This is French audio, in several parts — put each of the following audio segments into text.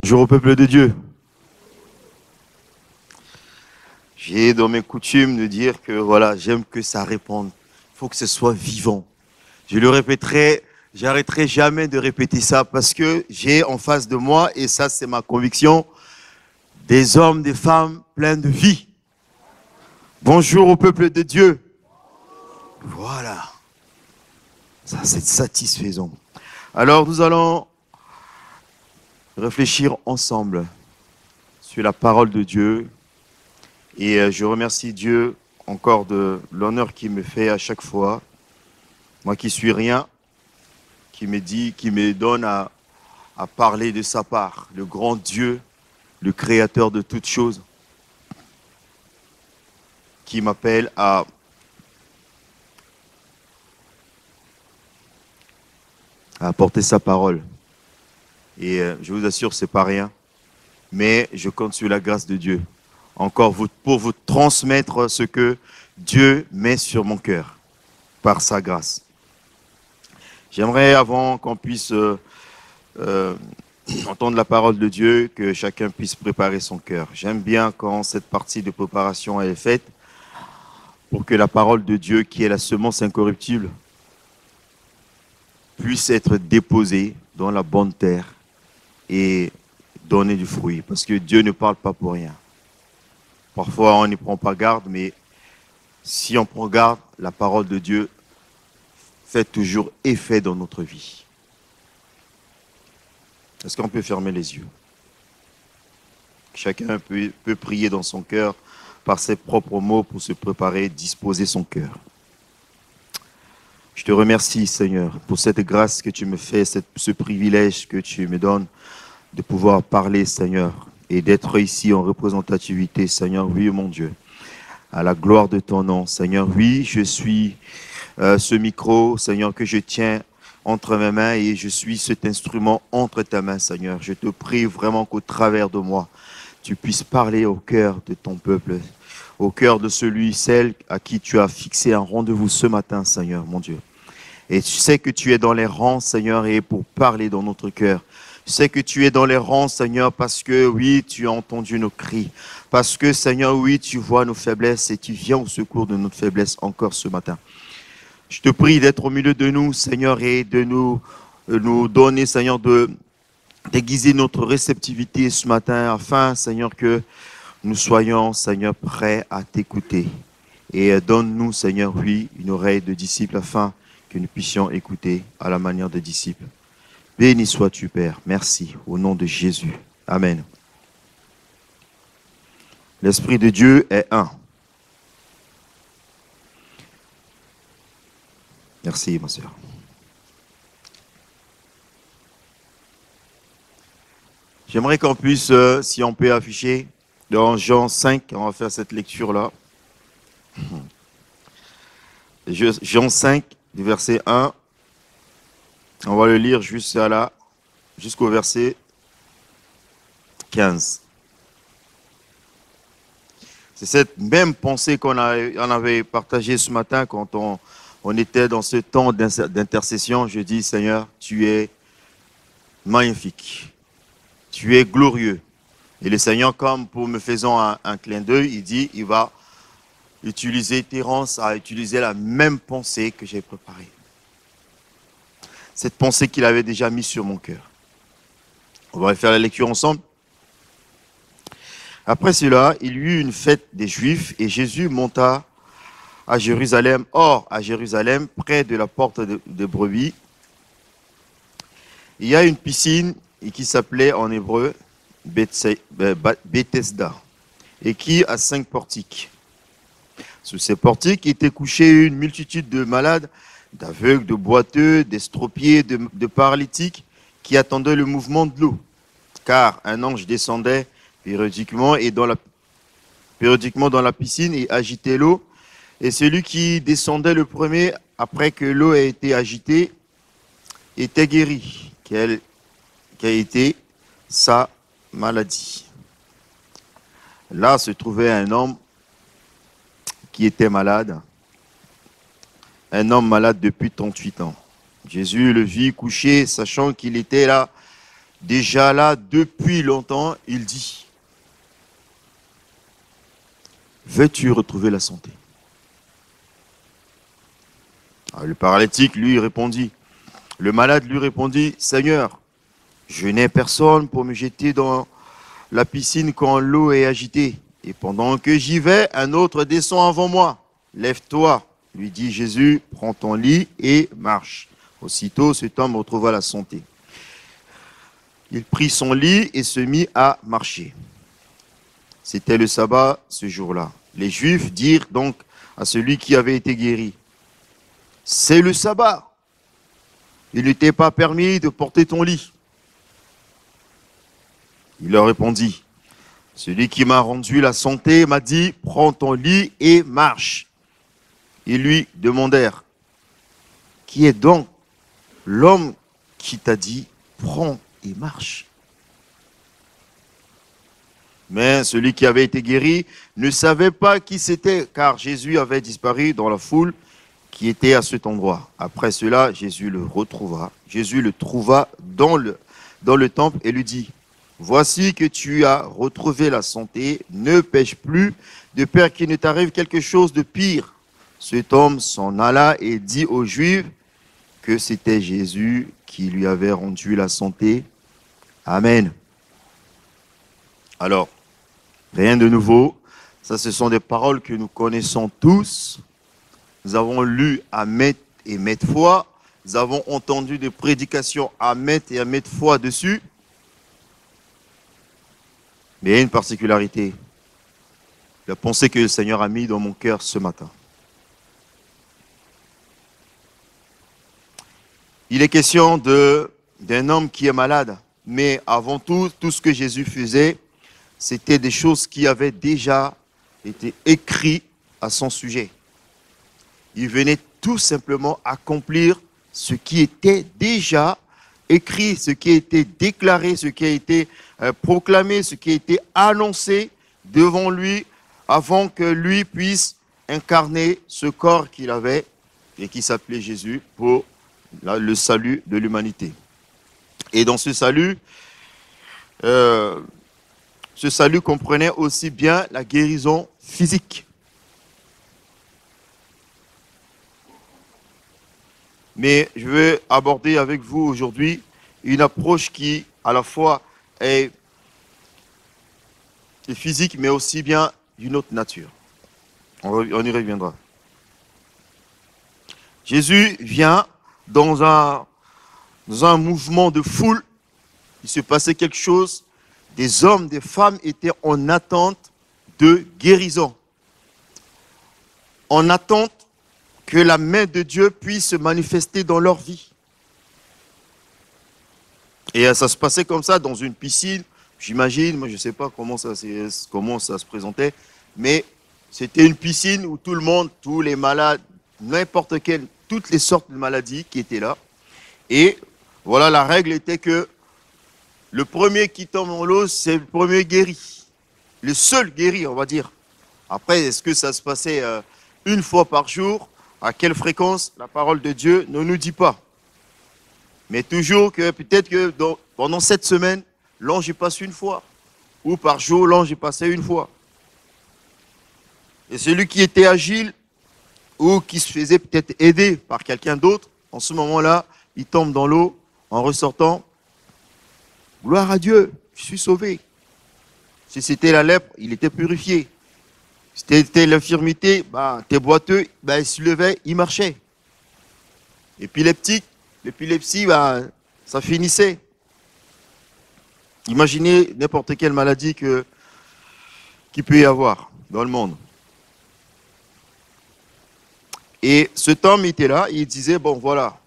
Bonjour au peuple de Dieu. J'ai dans mes coutumes de dire que voilà, j'aime que ça réponde. Il faut que ce soit vivant. Je le répéterai, j'arrêterai jamais de répéter ça parce que j'ai en face de moi, et ça c'est ma conviction, des hommes, des femmes pleins de vie. Bonjour au peuple de Dieu. Voilà. Ça c'est satisfaisant. Alors nous allons réfléchir ensemble sur la parole de Dieu. Et je remercie Dieu encore de l'honneur qu'il me fait à chaque fois. Moi qui suis rien, qui me donne à parler de sa part. Le grand Dieu, le créateur de toutes choses, qui m'appelle à apporter sa parole. Et je vous assure, c'est pas rien. Mais je compte sur la grâce de Dieu. Encore pour vous transmettre ce que Dieu met sur mon cœur, par sa grâce. J'aimerais, avant qu'on puisse entendre la parole de Dieu, que chacun puisse préparer son cœur. J'aime bien quand cette partie de préparation est faite, pour que la parole de Dieu, qui est la semence incorruptible, puisse être déposée dans la bonne terre et donner du fruit. Parce que Dieu ne parle pas pour rien. Parfois, on n'y prend pas garde, mais si on prend garde, la parole de Dieu fait toujours effet dans notre vie. Est-ce qu'on peut fermer les yeux? Chacun peut prier dans son cœur par ses propres mots pour se préparer, disposer son cœur. Je te remercie, Seigneur, pour cette grâce que tu me fais, ce privilège que tu me donnes de pouvoir parler, Seigneur, et d'être ici en représentativité, Seigneur. Oui, mon Dieu, à la gloire de ton nom, Seigneur. Oui, je suis ce micro, Seigneur, que je tiens entre mes mains, et je suis cet instrument entre tes mains, Seigneur. Je te prie vraiment qu'au travers de moi, tu puisses parler au cœur de ton peuple, au cœur de celle à qui tu as fixé un rendez-vous ce matin, Seigneur, mon Dieu. Et tu sais que tu es dans les rangs, Seigneur, et pour parler dans notre cœur. Je sais que tu es dans les rangs, Seigneur, parce que, oui, tu as entendu nos cris. Parce que, Seigneur, oui, tu vois nos faiblesses et tu viens au secours de notre faiblesse encore ce matin. Je te prie d'être au milieu de nous, Seigneur, et de nous donner, Seigneur, d'aiguiser notre réceptivité ce matin, afin, Seigneur, que nous soyons, Seigneur, prêts à t'écouter. Et donne-nous, Seigneur, oui, une oreille de disciple, afin que nous puissions écouter à la manière des disciples. Béni sois-tu, Père. Merci. Au nom de Jésus. Amen. L'Esprit de Dieu est un. Merci, ma sœur. J'aimerais qu'on puisse, si on peut afficher, dans Jean 5, on va faire cette lecture-là. Jean 5, du verset 1. On va le lire jusqu'au verset 15. C'est cette même pensée qu'on avait partagée ce matin quand on était dans ce temps d'intercession. Je dis, Seigneur, tu es magnifique, tu es glorieux. Et le Seigneur, comme pour me faisant un clin d'œil, il dit, il va utiliser, Thérence a utilisé la même pensée que j'ai préparée. Cette pensée qu'il avait déjà mise sur mon cœur. On va faire la lecture ensemble. Après cela, il y eut une fête des Juifs et Jésus monta à Jérusalem. Or, à Jérusalem, près de la porte de Brebis, il y a une piscine qui s'appelait en hébreu Bethesda et qui a 5 portiques. Sous ces portiques étaient couchés une multitude de malades, d'aveugles, de boiteux, d'estropiés, de paralytiques qui attendaient le mouvement de l'eau. Car un ange descendait périodiquement dans la piscine et agitait l'eau. Et celui qui descendait le premier, après que l'eau ait été agitée, était guéri, qui a été sa maladie. Là se trouvait un homme qui était malade, un homme malade depuis 38 ans. Jésus le vit couché, sachant qu'il était là déjà là depuis longtemps, il dit, veux-tu retrouver la santé? Alors, le paralytique lui répondit, le malade lui répondit, Seigneur, je n'ai personne pour me jeter dans la piscine quand l'eau est agitée. Et pendant que j'y vais, un autre descend avant moi. Lève-toi, lui dit Jésus, prends ton lit et marche. Aussitôt, cet homme retrouva la santé. Il prit son lit et se mit à marcher. C'était le sabbat ce jour-là. Les Juifs dirent donc à celui qui avait été guéri, c'est le sabbat. Il ne t'est pas permis de porter ton lit. Il leur répondit, celui qui m'a rendu la santé m'a dit, prends ton lit et marche. Ils lui demandèrent, qui est donc l'homme qui t'a dit, prends et marche? Mais celui qui avait été guéri ne savait pas qui c'était, car Jésus avait disparu dans la foule qui était à cet endroit. Après cela, Jésus le retrouva. Jésus le trouva dans le temple et lui dit, voici que tu as retrouvé la santé, ne pêche plus, de peur qu'il ne t'arrive quelque chose de pire. Cet homme s'en alla et dit aux Juifs que c'était Jésus qui lui avait rendu la santé. Amen. Alors, rien de nouveau. Ça, ce sont des paroles que nous connaissons tous. Nous avons lu à maintes et maintes fois. Nous avons entendu des prédications à maintes et à maintes fois dessus. Mais il y a une particularité. La pensée que le Seigneur a mis dans mon cœur ce matin. Il est question d'un homme qui est malade. Mais avant tout, tout ce que Jésus faisait, c'était des choses qui avaient déjà été écrites à son sujet. Il venait tout simplement accomplir ce qui était déjà écrit, ce qui a été déclaré, ce qui a été proclamé, ce qui a été annoncé devant lui avant que lui puisse incarner ce corps qu'il avait et qui s'appelait Jésus pour le salut de l'humanité. Et dans ce salut comprenait aussi bien la guérison physique. Mais je veux aborder avec vous aujourd'hui une approche qui, à la fois, est physique, mais aussi bien d'une autre nature. On y reviendra. Jésus vient dans un mouvement de foule. Il se passait quelque chose. Des hommes, des femmes étaient en attente de guérison. En attente que la main de Dieu puisse se manifester dans leur vie. Et ça se passait comme ça dans une piscine, j'imagine, moi je ne sais pas comment ça se présentait, mais c'était une piscine où tout le monde, tous les malades, n'importe quelle, toutes les sortes de maladies qui étaient là. Et voilà, la règle était que le premier qui tombe dans l'eau, c'est le premier guéri. Le seul guéri, on va dire. Après, est-ce que ça se passait une fois par jour? À quelle fréquence? La parole de Dieu ne nous dit pas. Mais toujours que peut-être que pendant cette semaine, l'ange y passe une fois. Ou par jour, l'ange y passait une fois. Et celui qui était agile ou qui se faisait peut-être aider par quelqu'un d'autre, en ce moment-là, il tombe dans l'eau en ressortant. Gloire à Dieu, je suis sauvé. Si c'était la lèpre, il était purifié. Si c'était l'infirmité, t'es boiteux, il se levait, il marchait. L'épilepsie, ça finissait. Imaginez n'importe quelle maladie qu'il peut y avoir dans le monde. Et cet homme était là, il disait, bon voilà.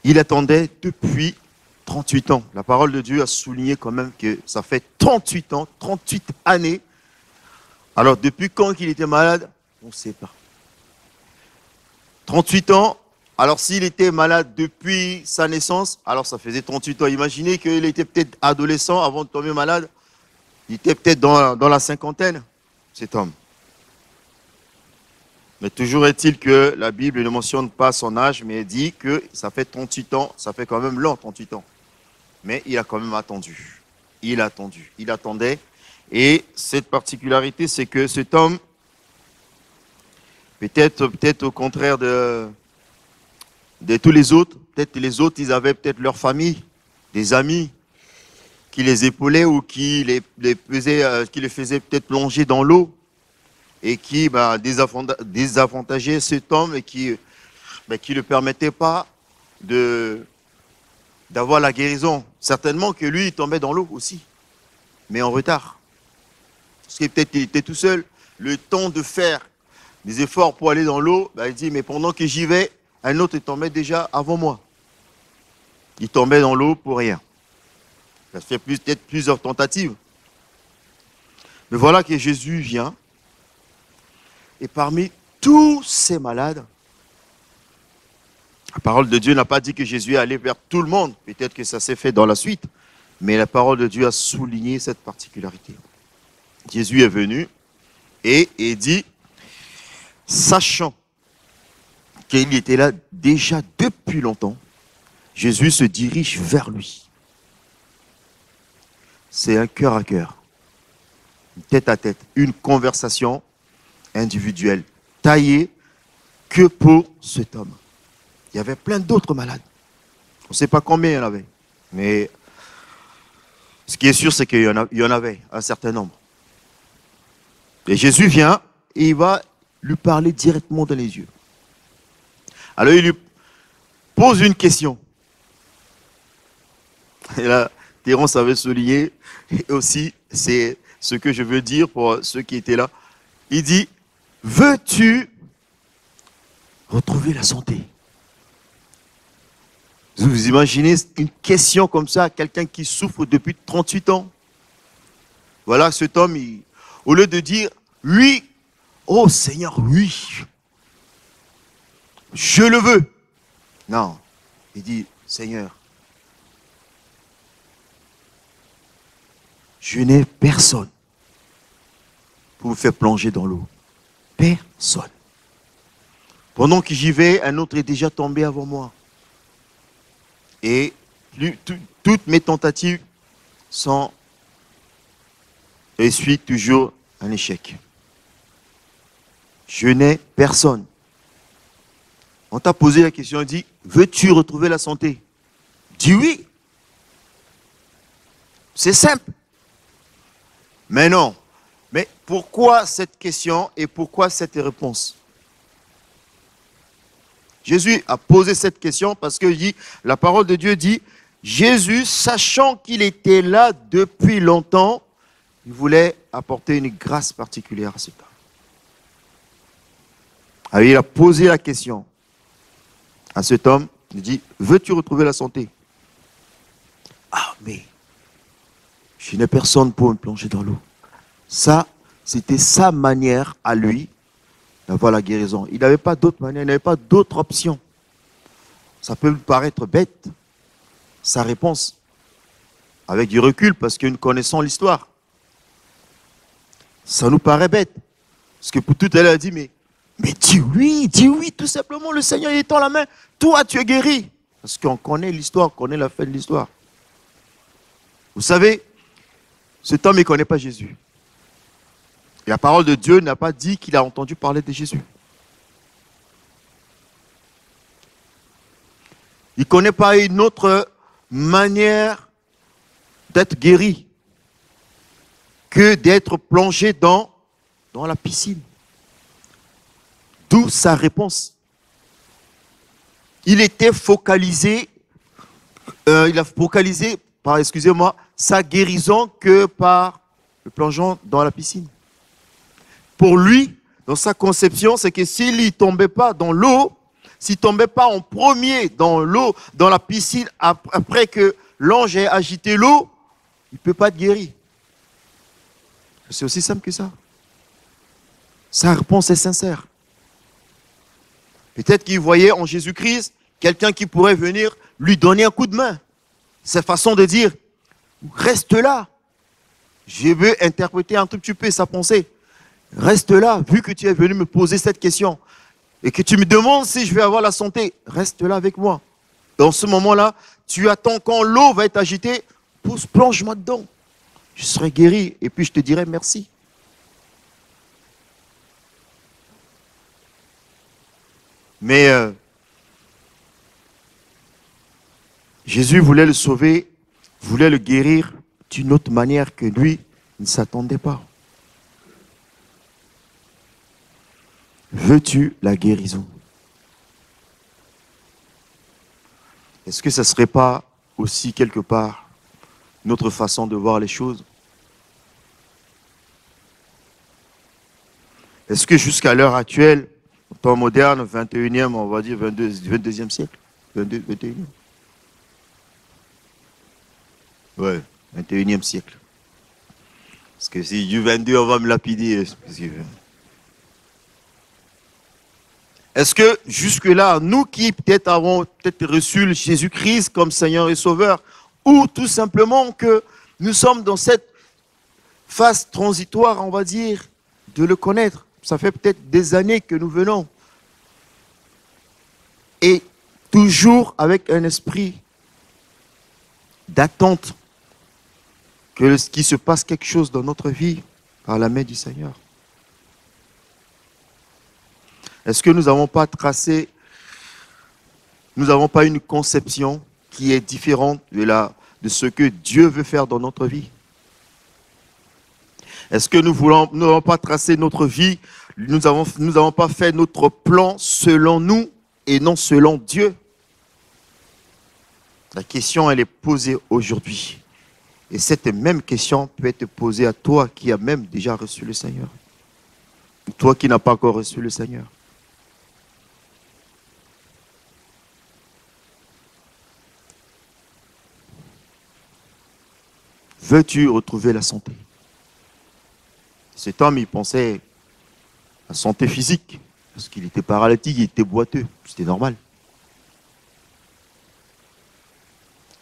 Il attendait depuis 38 ans. La parole de Dieu a souligné quand même que ça fait 38 ans, 38 années. Alors, depuis quand il était malade? On ne sait pas. 38 ans, alors s'il était malade depuis sa naissance, alors ça faisait 38 ans. Imaginez qu'il était peut-être adolescent avant de tomber malade. Il était peut-être dans la cinquantaine, cet homme. Mais toujours est-il que la Bible ne mentionne pas son âge, mais elle dit que ça fait 38 ans, ça fait quand même long, 38 ans. Mais il a quand même attendu. Il a attendu. Il attendait. Et cette particularité, c'est que cet homme, peut-être au contraire de tous les autres, peut-être les autres, ils avaient peut-être leur famille, des amis qui les épaulaient ou qui les faisaient peut-être plonger dans l'eau et qui désavantageaient cet homme et qui ne le permettaient pas d'avoir la guérison. Certainement que lui, il tombait dans l'eau aussi, mais en retard. Parce que peut-être qu'il était tout seul, le temps de faire des efforts pour aller dans l'eau, il dit, mais pendant que j'y vais, un autre tombait déjà avant moi. Il tombait dans l'eau pour rien. Ça fait peut-être plusieurs tentatives. Mais voilà que Jésus vient, et parmi tous ces malades, la parole de Dieu n'a pas dit que Jésus est allé vers tout le monde. Peut-être que ça s'est fait dans la suite. Mais la parole de Dieu a souligné cette particularité. Jésus est venu et dit, sachant qu'il était là déjà depuis longtemps, Jésus se dirige vers lui. C'est un cœur à cœur, une tête à tête, une conversation individuelle, taillée que pour cet homme. Il y avait plein d'autres malades. On ne sait pas combien il y en avait. Mais ce qui est sûr, c'est qu'il y en avait un certain nombre. Et Jésus vient et il va lui parler directement dans les yeux. Alors il lui pose une question. Et là, Thérence avait souligné, et aussi, c'est ce que je veux dire pour ceux qui étaient là. Il dit, veux-tu retrouver la santé? Vous imaginez une question comme ça à quelqu'un qui souffre depuis 38 ans? Voilà, cet homme, au lieu de dire, oui, oh Seigneur, oui, je le veux. Non, il dit, Seigneur, je n'ai personne pour vous faire plonger dans l'eau. Personne. Pendant que j'y vais, un autre est déjà tombé avant moi. Et toutes mes tentatives essuient toujours un échec. Je n'ai personne. On t'a posé la question, on dit, veux-tu retrouver la santé? Dis oui. C'est simple. Mais non. Mais pourquoi cette question et pourquoi cette réponse? Jésus a posé cette question parce que la parole de Dieu dit, Jésus, sachant qu'il était là depuis longtemps, il voulait apporter une grâce particulière à cet homme. Alors il a posé la question à cet homme, il dit, veux-tu retrouver la santé? Ah, mais je n'ai personne pour me plonger dans l'eau. Ça, c'était sa manière à lui d'avoir la guérison. Il n'avait pas d'autre manière, il n'avait pas d'autre option. Ça peut lui paraître bête, sa réponse, avec du recul, parce que nous connaissons l'histoire. Ça nous paraît bête. Parce que pour tout à l'heure, il a dit, mais dis oui, tout simplement, le Seigneur il étend la main, toi tu es guéri. Parce qu'on connaît l'histoire, on connaît la fin de l'histoire. Vous savez, cet homme, il ne connaît pas Jésus. Et la parole de Dieu n'a pas dit qu'il a entendu parler de Jésus. Il ne connaît pas une autre manière d'être guéri que d'être plongé dans la piscine. D'où sa réponse. Il était focalisé, il a focalisé par, excusez-moi, sa guérison que par le plongeon dans la piscine. Pour lui, dans sa conception, c'est que s'il ne tombait pas dans l'eau, s'il ne tombait pas en premier dans l'eau, dans la piscine, après que l'ange ait agité l'eau, il ne peut pas être guéri. C'est aussi simple que ça. Sa réponse est sincère. Peut-être qu'il voyait en Jésus-Christ quelqu'un qui pourrait venir lui donner un coup de main. Sa façon de dire, reste là. Je veux interpréter un tout petit peu sa pensée. Reste là, vu que tu es venu me poser cette question et que tu me demandes si je vais avoir la santé. Reste là avec moi. Dans ce moment-là, tu attends quand l'eau va être agitée, plonge-moi dedans. Je serai guéri et puis je te dirai merci. Mais Jésus voulait le sauver, voulait le guérir d'une autre manière que lui ne s'attendait pas. Veux-tu la guérison? Est-ce que ça ne serait pas aussi quelque part notre façon de voir les choses? Est-ce que jusqu'à l'heure actuelle, au temps moderne, 21e, on va dire 22e siècle, 21e. Ouais, 21e siècle. Parce que si du 22, on va me lapider. Est-ce que jusque-là, nous qui peut-être avons peut-être reçu Jésus-Christ comme Seigneur et Sauveur, ou tout simplement que nous sommes dans cette phase transitoire, on va dire, de le connaître. Ça fait peut-être des années que nous venons. Et toujours avec un esprit d'attente qu'il se passe quelque chose dans notre vie par la main du Seigneur. Est-ce que nous n'avons pas tracé, nous n'avons pas une conception qui est différente de ce que Dieu veut faire dans notre vie? Est-ce que nous n'avons pas tracé notre vie, nous n'avons pas fait notre plan selon nous et non selon Dieu? La question, elle est posée aujourd'hui. Et cette même question peut être posée à toi qui as même déjà reçu le Seigneur. Toi qui n'as pas encore reçu le Seigneur. Veux-tu retrouver la santé? Cet homme, il pensait à la santé physique, parce qu'il était paralytique, il était boiteux, c'était normal.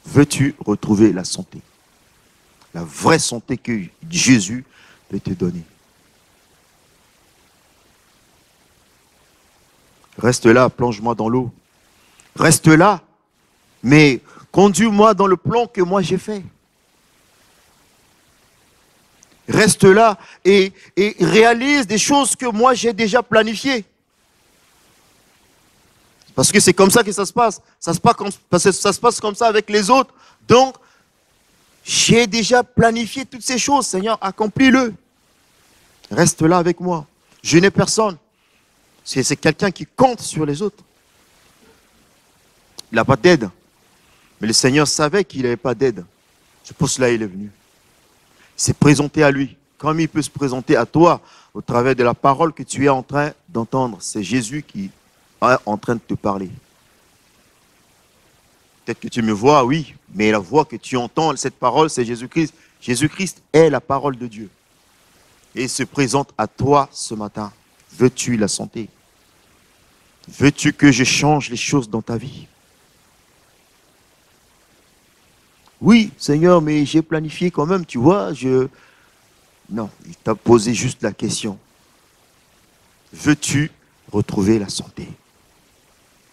Veux-tu retrouver la santé? La vraie santé que Jésus peut te donner. Reste là, plonge-moi dans l'eau. Reste là, mais conduis-moi dans le plan que moi j'ai fait. Reste là et réalise des choses que moi j'ai déjà planifiées. Parce que c'est comme ça que ça se passe. Ça se passe comme ça avec les autres. Donc, j'ai déjà planifié toutes ces choses. Seigneur, accomplis-le. Reste là avec moi. Je n'ai personne. C'est quelqu'un qui compte sur les autres. Il n'a pas d'aide. Mais le Seigneur savait qu'il n'avait pas d'aide. C'est pour cela qu'il est venu. Il s'est présenté à lui. Comme il peut se présenter à toi au travers de la parole que tu es en train d'entendre. C'est Jésus qui est en train de te parler. Peut-être que tu me vois, oui, mais la voix que tu entends, cette parole, c'est Jésus-Christ. Jésus-Christ est la parole de Dieu. Et il se présente à toi ce matin. Veux-tu la santé? Veux-tu que je change les choses dans ta vie? Oui, Seigneur, mais j'ai planifié quand même, tu vois, Non, il t'a posé juste la question. Veux-tu retrouver la santé?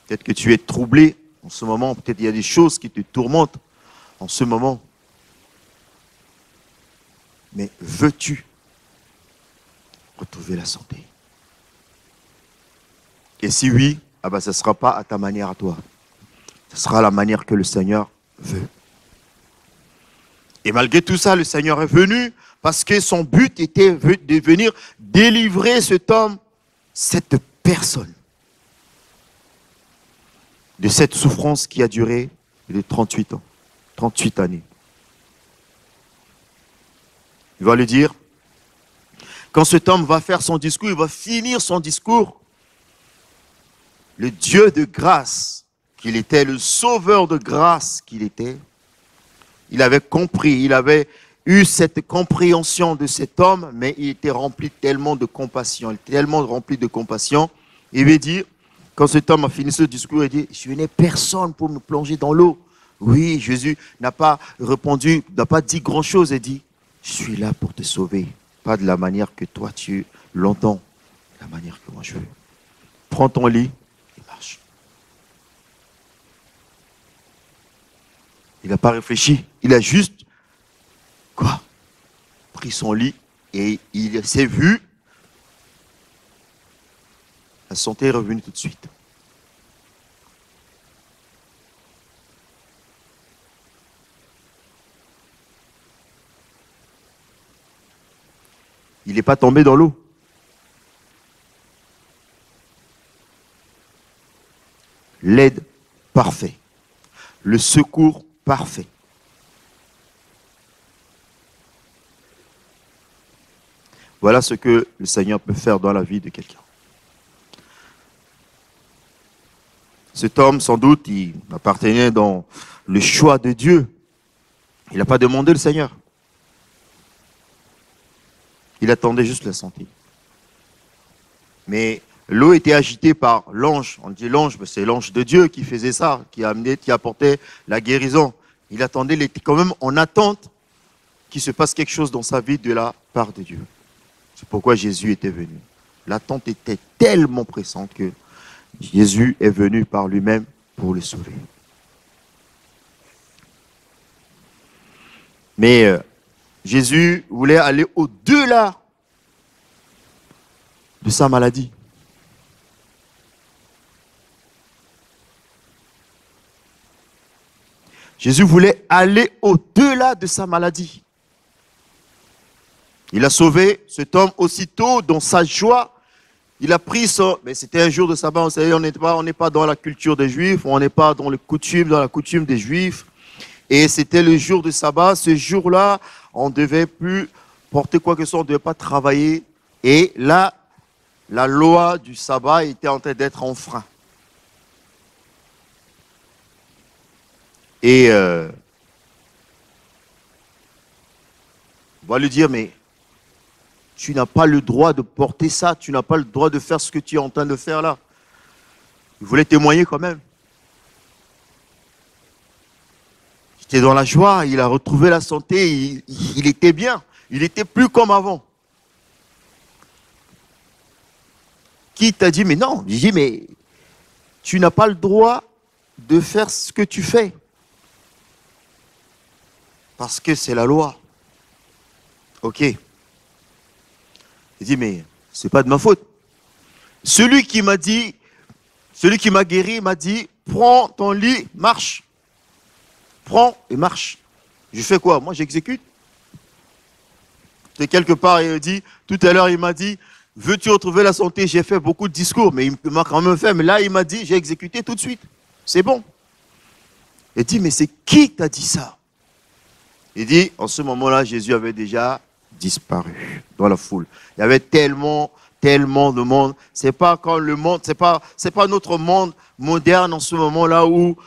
Peut-être que tu es troublé en ce moment, peut-être il y a des choses qui te tourmentent en ce moment. Mais veux-tu retrouver la santé? Et si oui, ce ne sera pas à ta manière à toi. Ce sera la manière que le Seigneur veut. Et malgré tout ça, le Seigneur est venu parce que son but était de venir délivrer cet homme, cette personne, de cette souffrance qui a duré de 38 ans, 38 années. Il va lui dire, quand cet homme va faire son discours, il va finir son discours, le Dieu de grâce qu'il était, le sauveur de grâce qu'il était, il avait compris, il avait eu cette compréhension de cet homme, mais il était rempli tellement de compassion, il était tellement rempli de compassion. Il veut dire, quand cet homme a fini ce discours, il dit, je n'ai personne pour me plonger dans l'eau. Oui, Jésus n'a pas répondu, n'a pas dit grand-chose, il dit, je suis là pour te sauver, pas de la manière que toi tu longtemps, de la manière que moi je veux. Prends ton lit et marche. Il n'a pas réfléchi, il a juste, quoi, pris son lit et il s'est vu. La santé est revenue tout de suite. Il n'est pas tombé dans l'eau. L'aide parfaite. Le secours parfait. Voilà ce que le Seigneur peut faire dans la vie de quelqu'un. Cet homme, sans doute, il appartenait dans le choix de Dieu. Il n'a pas demandé le Seigneur. Il attendait juste la santé. Mais l'eau était agitée par l'ange. On dit l'ange, c'est l'ange de Dieu qui faisait ça, qui apportait la guérison. Il attendait, il était quand même en attente qu'il se passe quelque chose dans sa vie de la part de Dieu. C'est pourquoi Jésus était venu. L'attente était tellement pressante que Jésus est venu par lui-même pour le sauver. Mais Jésus voulait aller au-delà de sa maladie. Jésus voulait aller au-delà de sa maladie. Il a sauvé cet homme aussitôt dans sa joie. Il a pris son... Mais c'était un jour de sabbat, vous savez, on n'est pas dans la culture des Juifs, on n'est pas dans la coutume des Juifs. Et c'était le jour de sabbat. Ce jour-là, on ne devait plus porter quoi que ce soit, on ne devait pas travailler. Et là, la loi du sabbat était en train d'être enfreinte. Et on va lui dire, mais tu n'as pas le droit de porter ça, tu n'as pas le droit de faire ce que tu es en train de faire là. Il voulait témoigner quand même. Il était dans la joie, il a retrouvé la santé, il était bien, il n'était plus comme avant. Qui t'a dit, mais non, j'ai dit, mais tu n'as pas le droit de faire ce que tu fais. Parce que c'est la loi. Ok. Il dit, mais c'est pas de ma faute. Celui qui m'a guéri m'a dit, prends ton lit, marche. Prends et marche. Je fais quoi? Moi, j'exécute. C'est quelque part, il dit, tout à l'heure, il m'a dit, veux-tu retrouver la santé? J'ai fait beaucoup de discours, mais il m'a quand même fait. Mais là, il m'a dit, j'ai exécuté tout de suite. C'est bon. Il dit, mais c'est qui t'a dit ça? Il dit, en ce moment-là, Jésus avait déjà disparu dans la foule. Il y avait tellement de monde. C'est pas quand le monde, c'est pas notre monde moderne en ce moment-là où,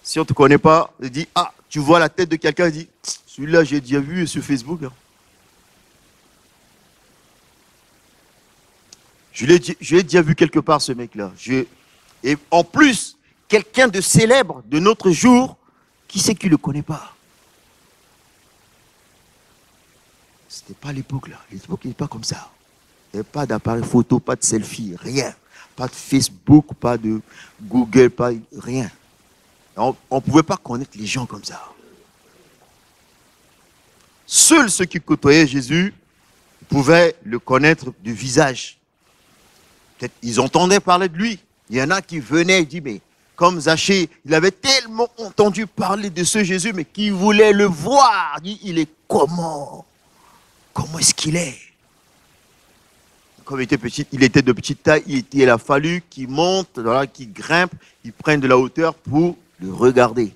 si on ne te connaît pas, il dit, ah, tu vois la tête de quelqu'un, il dit, celui-là, j'ai déjà vu sur Facebook. Hein. Je l'ai déjà vu quelque part, ce mec-là. Et en plus, quelqu'un de célèbre de notre jour, qui c'est qui ne le connaît pas? Ce n'était pas l'époque là. L'époque n'était pas comme ça. Il n'y avait pas d'appareil photo, pas de selfie, rien. Pas de Facebook, pas de Google, pas rien. On ne pouvait pas connaître les gens comme ça. Seuls ceux qui côtoyaient Jésus pouvaient le connaître du visage. Peut-être ils entendaient parler de lui. Il y en a qui venaient et disaient, mais comme Zachée, il avait tellement entendu parler de ce Jésus, mais qui voulait le voir. Il est comment? Comment est-ce qu'il est? Comme il était petit, il était de petite taille, il a fallu qu'il monte, qu'il grimpe, qu'il prenne de la hauteur pour le regarder.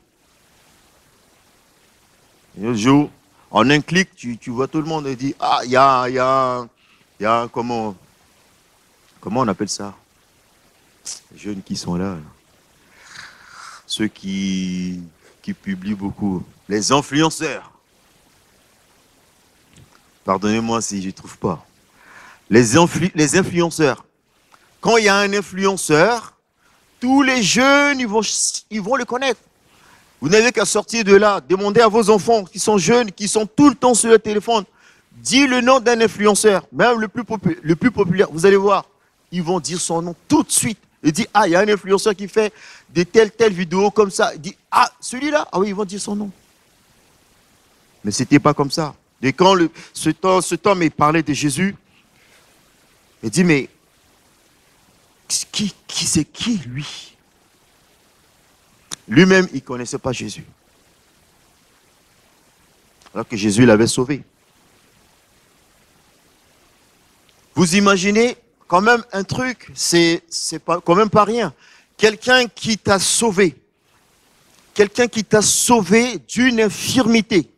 Et un jour, en un clic, tu vois tout le monde et dit, ah, il y a comment on appelle ça? Les jeunes qui sont là. Ceux qui publient beaucoup. Les influenceurs. Pardonnez-moi si je ne trouve pas. Les influenceurs. Quand il y a un influenceur, tous les jeunes, ils vont le connaître. Vous n'avez qu'à sortir de là, demandez à vos enfants qui sont jeunes, qui sont tout le temps sur le téléphone. Dis le nom d'un influenceur, même le plus populaire, vous allez voir, ils vont dire son nom tout de suite. Ils disent, ah, il y a un influenceur qui fait de telles vidéos comme ça. Il dit, ah, celui-là, ah oui, ils vont dire son nom. Mais ce n'était pas comme ça. Et quand cet homme parlait de Jésus, il dit, mais c'est qui lui? Lui-même, il ne connaissait pas Jésus. Alors que Jésus l'avait sauvé. Vous imaginez quand même un truc, c'est quand même pas rien. Quelqu'un qui t'a sauvé. Quelqu'un qui t'a sauvé d'une infirmité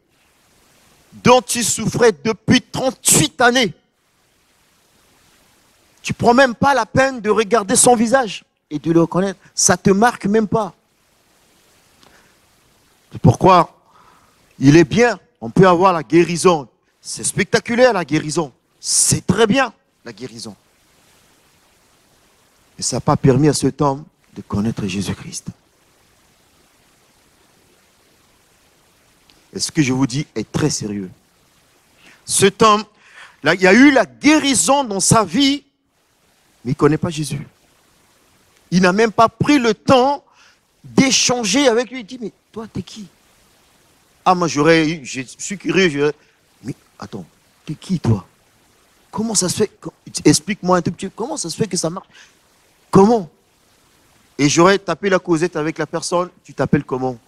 dont tu souffrais depuis 38 années. Tu ne prends même pas la peine de regarder son visage et de le reconnaître. Ça ne te marque même pas. C'est pourquoi il est bien. On peut avoir la guérison. C'est spectaculaire la guérison. C'est très bien la guérison. Mais ça n'a pas permis à cet homme de connaître Jésus-Christ. Et ce que je vous dis est très sérieux. Cet homme, là, il y a eu la guérison dans sa vie, mais il ne connaît pas Jésus. Il n'a même pas pris le temps d'échanger avec lui. Il dit, mais toi, t'es qui? Ah, moi, je suis curieux. Mais attends, t'es qui, toi? Comment ça se fait? Explique-moi un tout petit peu. Comment ça se fait que ça marche? Comment? Et j'aurais tapé la causette avec la personne. Tu t'appelles comment?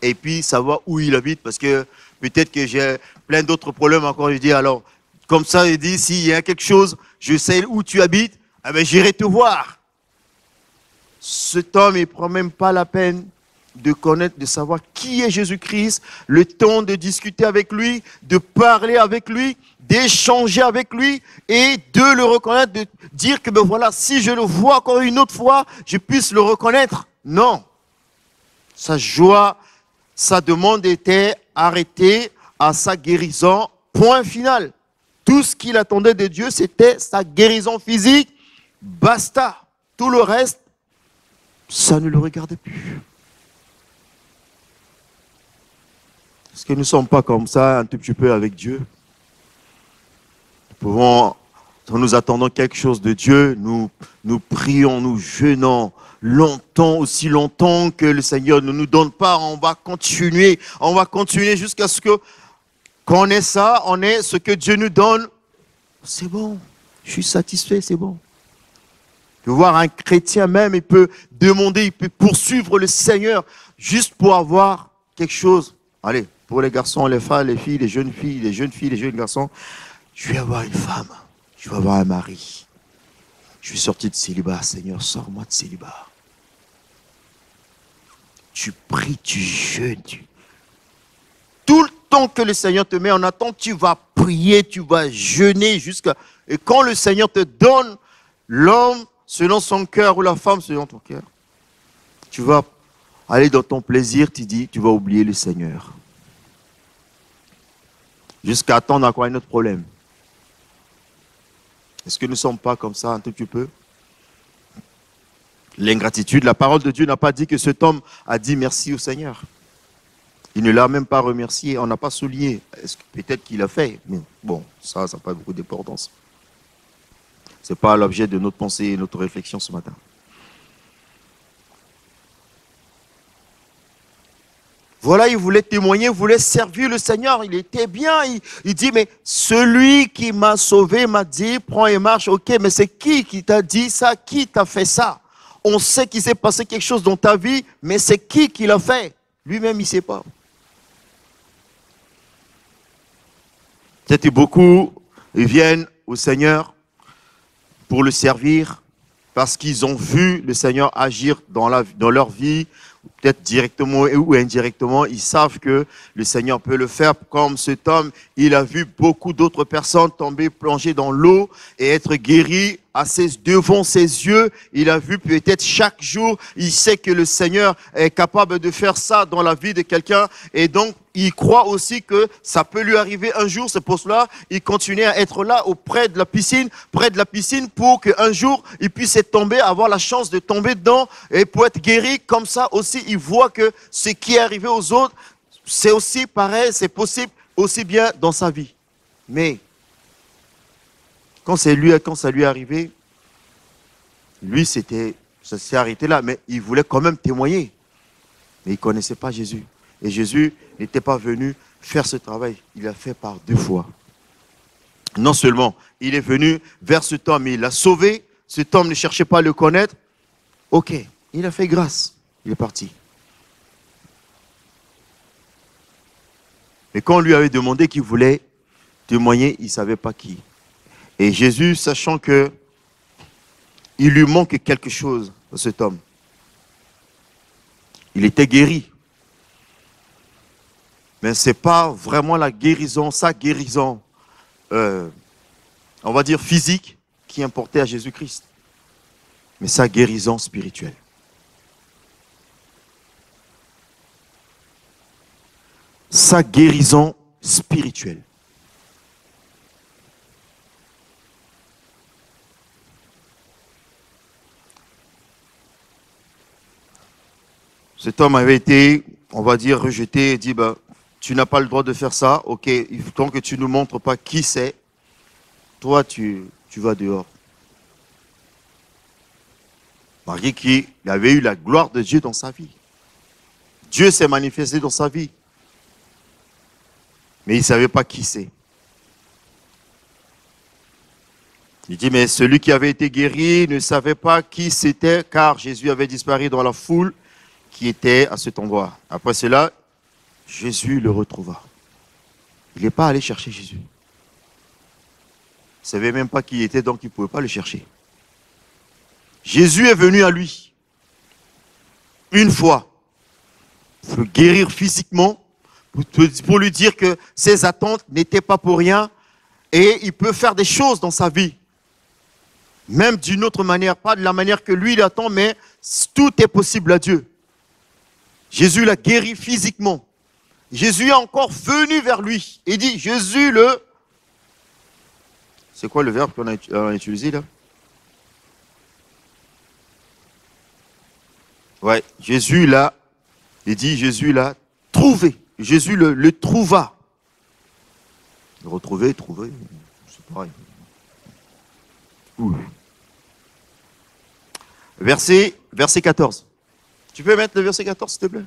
Et puis savoir où il habite, parce que peut-être que j'ai plein d'autres problèmes encore. Je dis alors, comme ça, il dit, s'il y a quelque chose, je sais où tu habites, eh bien, j'irai te voir. Cet homme, il ne prend même pas la peine de connaître, de savoir qui est Jésus-Christ, le temps de discuter avec lui, de parler avec lui, d'échanger avec lui et de le reconnaître, de dire que ben voilà, si je le vois encore une autre fois, je puisse le reconnaître. Non. Sa joie, sa demande était arrêtée à sa guérison, point final. Tout ce qu'il attendait de Dieu, c'était sa guérison physique, basta. Tout le reste, ça ne le regardait plus. Est-ce que nous ne sommes pas comme ça un tout petit peu avec Dieu? Nous pouvons, quand nous attendons quelque chose de Dieu, nous prions, nous jeûnons longtemps, aussi longtemps que le Seigneur ne nous donne pas. On va continuer jusqu'à ce qu'on ait ça, on ait ce que Dieu nous donne. C'est bon, je suis satisfait, c'est bon. Tu peux voir un chrétien même, il peut demander, il peut poursuivre le Seigneur juste pour avoir quelque chose. Allez, pour les garçons, les femmes, les filles, les jeunes filles, les jeunes garçons, je vais avoir une femme, je vais avoir un mari. Je suis sorti de célibat, Seigneur, sors-moi de célibat. Tu pries, tu jeûnes. Tout le temps que le Seigneur te met en attente, tu vas prier, tu vas jeûner jusqu'à... Et quand le Seigneur te donne l'homme selon son cœur ou la femme selon ton cœur, tu vas aller dans ton plaisir, tu vas oublier le Seigneur. Jusqu'à attendre encore un autre problème. Est-ce que nous ne sommes pas comme ça un tout petit peu? L'ingratitude, la parole de Dieu n'a pas dit que cet homme a dit merci au Seigneur. Il ne l'a même pas remercié, on n'a pas souligné. Peut-être qu'il l'a fait, mais bon, ça n'a pas beaucoup d'importance. Ce n'est pas l'objet de notre pensée et notre réflexion ce matin. Voilà, il voulait témoigner, il voulait servir le Seigneur. Il était bien. Il dit, mais celui qui m'a sauvé m'a dit, prends et marche. Ok, mais c'est qui t'a dit ça? Qui t'a fait ça? On sait qu'il s'est passé quelque chose dans ta vie, mais c'est qui l'a fait? Lui-même, il ne sait pas. Peut-être beaucoup viennent au Seigneur pour le servir parce qu'ils ont vu le Seigneur agir dans leur vie, peut-être directement ou indirectement. Ils savent que le Seigneur peut le faire. Comme cet homme, il a vu beaucoup d'autres personnes tomber, plonger dans l'eau et être guéris devant ses yeux. Il a vu peut-être chaque jour, il sait que le Seigneur est capable de faire ça dans la vie de quelqu'un. Et donc, il croit aussi que ça peut lui arriver un jour. C'est pour cela il continue à être là, près de la piscine, pour qu'un jour, il puisse tomber, avoir la chance de tomber dedans et pour être guéri. Comme ça aussi, il voit que ce qui est arrivé aux autres, c'est aussi pareil, c'est possible aussi bien dans sa vie. Mais quand ça lui est arrivé, lui, ça s'est arrêté là, mais il voulait quand même témoigner. Mais il ne connaissait pas Jésus. Et Jésus n'était pas venu faire ce travail. Il l'a fait par 2 fois. Non seulement il est venu vers cet homme et il l'a sauvé, cet homme ne cherchait pas à le connaître. Ok, il a fait grâce. Il est parti. Mais quand on lui avait demandé qu'il voulait témoigner, il ne savait pas qui. Et Jésus, sachant que il lui manque quelque chose à cet homme. Il était guéri. Mais ce n'est pas vraiment la guérison, sa guérison, on va dire physique, qui importait à Jésus-Christ. Mais sa guérison spirituelle. Sa guérison spirituelle. Cet homme avait été, on va dire, rejeté et dit, bah, tu n'as pas le droit de faire ça, ok, tant que tu ne nous montres pas qui c'est, toi tu vas dehors. Malgré qu'il avait eu la gloire de Dieu dans sa vie. Dieu s'est manifesté dans sa vie. Mais il ne savait pas qui c'est. Il dit, mais celui qui avait été guéri ne savait pas qui c'était, car Jésus avait disparu dans la foule qui était à cet endroit. Après cela, Jésus le retrouva. Il n'est pas allé chercher Jésus. Il ne savait même pas qui il était, donc il ne pouvait pas le chercher. Jésus est venu à lui. Une fois. Pour le guérir physiquement. Pour lui dire que ses attentes n'étaient pas pour rien. Et il peut faire des choses dans sa vie. Même d'une autre manière. Pas de la manière que lui il attend, mais tout est possible à Dieu. Jésus l'a guéri physiquement. Jésus est encore venu vers lui et dit, Jésus le... C'est quoi le verbe qu'on a utilisé là? Ouais, Jésus l'a, il dit, Jésus l'a trouvé. Jésus le trouva. Retrouver, trouver, c'est pareil. Ouh. Verset 14. Tu peux mettre le verset 14, s'il te plaît?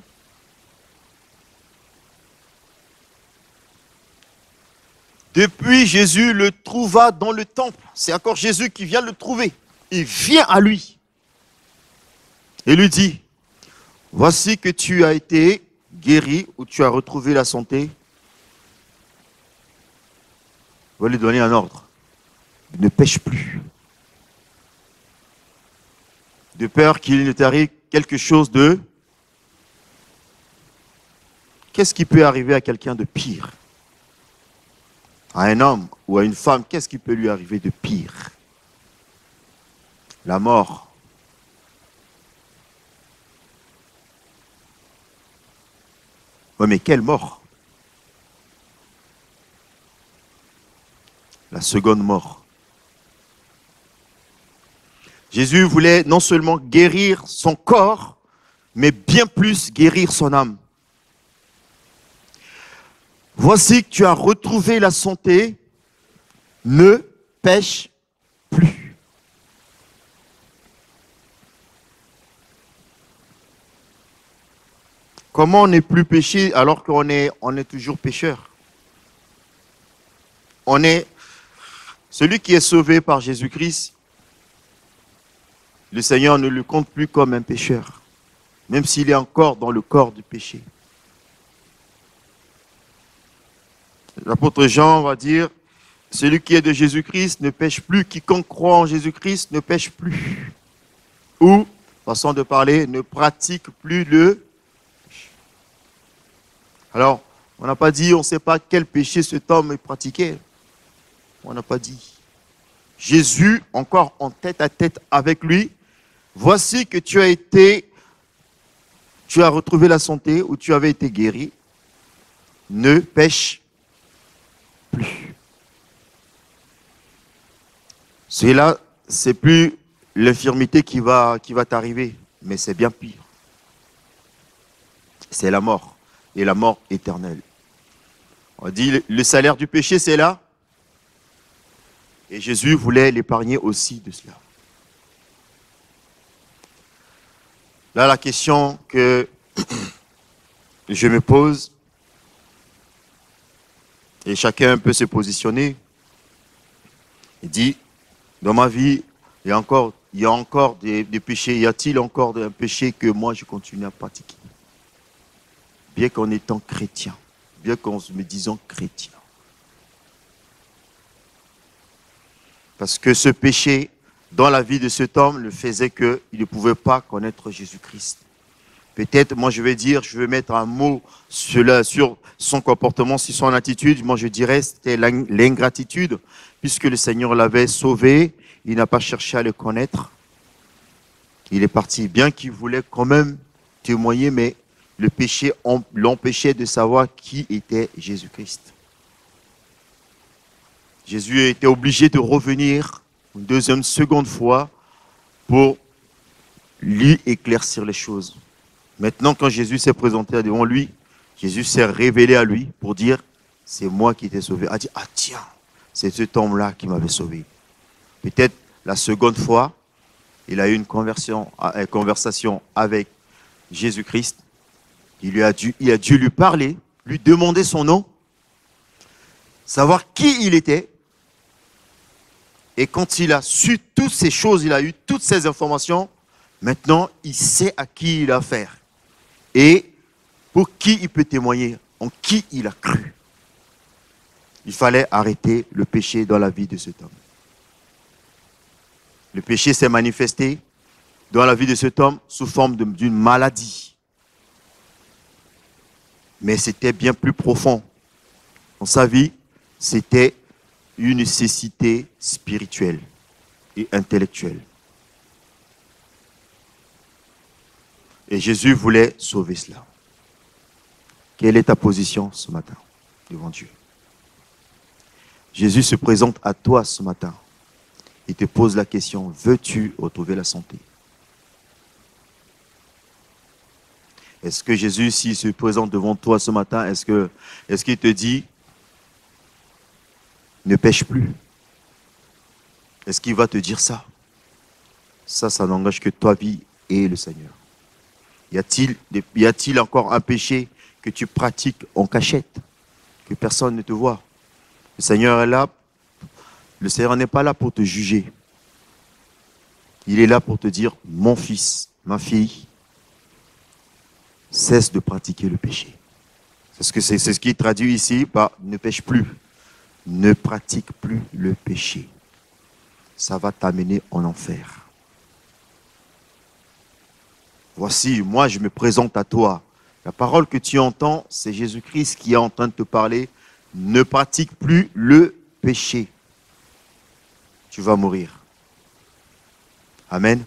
Depuis, Jésus le trouva dans le temple. C'est encore Jésus qui vient le trouver. Il vient à lui. Et lui dit, voici que tu as été guéri ou tu as retrouvé la santé. On va lui donner un ordre. Ne pêche plus. De peur qu'il ne t'arrive quelque chose de... Qu'est-ce qui peut arriver à quelqu'un de pire? À un homme ou à une femme, qu'est-ce qui peut lui arriver de pire? La mort. Oui, mais quelle mort? La seconde mort. Jésus voulait non seulement guérir son corps, mais bien plus guérir son âme. Voici que tu as retrouvé la santé, ne pêche plus. Comment on n'est plus péché alors qu'on est toujours pécheur? Celui qui est sauvé par Jésus-Christ, le Seigneur ne le compte plus comme un pécheur, même s'il est encore dans le corps du péché. L'apôtre Jean va dire, celui qui est de Jésus-Christ ne pêche plus, quiconque croit en Jésus-Christ ne pêche plus. Ou, façon de parler, ne pratique plus le péché. Alors, on n'a pas dit, on ne sait pas quel péché cet homme pratiquait. On n'a pas dit. Jésus, encore en tête à tête avec lui, voici que tu as retrouvé la santé ou tu avais été guéri, ne pêche plus. Là, c'est plus l'infirmité qui va t'arriver, mais c'est bien pire. C'est la mort, et la mort éternelle. On dit le salaire du péché, c'est là, Et Jésus voulait l'épargner aussi de cela. Là, la question que je me pose, et chacun peut se positionner, il dit, dans ma vie, il y a encore des péchés. Y a-t-il encore un péché que moi je continue à pratiquer? Bien qu'en étant chrétien, bien qu'en me disant chrétien. Parce que ce péché, dans la vie de cet homme, le faisait qu'il ne pouvait pas connaître Jésus-Christ. Peut-être, moi je vais mettre un mot sur son comportement, sur son attitude. Moi je dirais c'était l'ingratitude, puisque le Seigneur l'avait sauvé, il n'a pas cherché à le connaître. Il est parti, bien qu'il voulait quand même témoigner, mais le péché l'empêchait de savoir qui était Jésus-Christ. Jésus était obligé de revenir une seconde fois pour lui éclaircir les choses. Maintenant, quand Jésus s'est présenté devant lui, Jésus s'est révélé à lui pour dire, c'est moi qui t'ai sauvé. Il a dit, ah tiens, c'est cet homme-là qui m'avait sauvé. Peut-être la seconde fois, il a eu une conversation avec Jésus-Christ. Il a dû lui parler, lui demander son nom, savoir qui il était. Et quand il a su toutes ces choses, il a eu toutes ces informations, maintenant il sait à qui il a affaire. Et pour qui il peut témoigner, en qui il a cru. Il fallait arrêter le péché dans la vie de cet homme. Le péché s'est manifesté dans la vie de cet homme sous forme d'une maladie. Mais c'était bien plus profond. Dans sa vie, c'était une nécessité spirituelle et intellectuelle. Et Jésus voulait sauver cela. Quelle est ta position ce matin devant Dieu? Jésus se présente à toi ce matin. Il te pose la question, veux-tu retrouver la santé? Est-ce que Jésus, s'il se présente devant toi ce matin, est-ce qu'il te dit, ne pêche plus? Est-ce qu'il va te dire ça? Ça n'engage que toi, vie et le Seigneur. Y a-t-il encore un péché que tu pratiques en cachette, que personne ne te voit? Le Seigneur est là. Le Seigneur n'est pas là pour te juger. Il est là pour te dire, mon fils, ma fille, cesse de pratiquer le péché. C'est ce qui est traduit ici par ne pêche plus. Ne pratique plus le péché. Ça va t'amener en enfer. Voici, moi je me présente à toi. La parole que tu entends, c'est Jésus-Christ qui est en train de te parler. Ne pratique plus le péché. Tu vas mourir. Amen.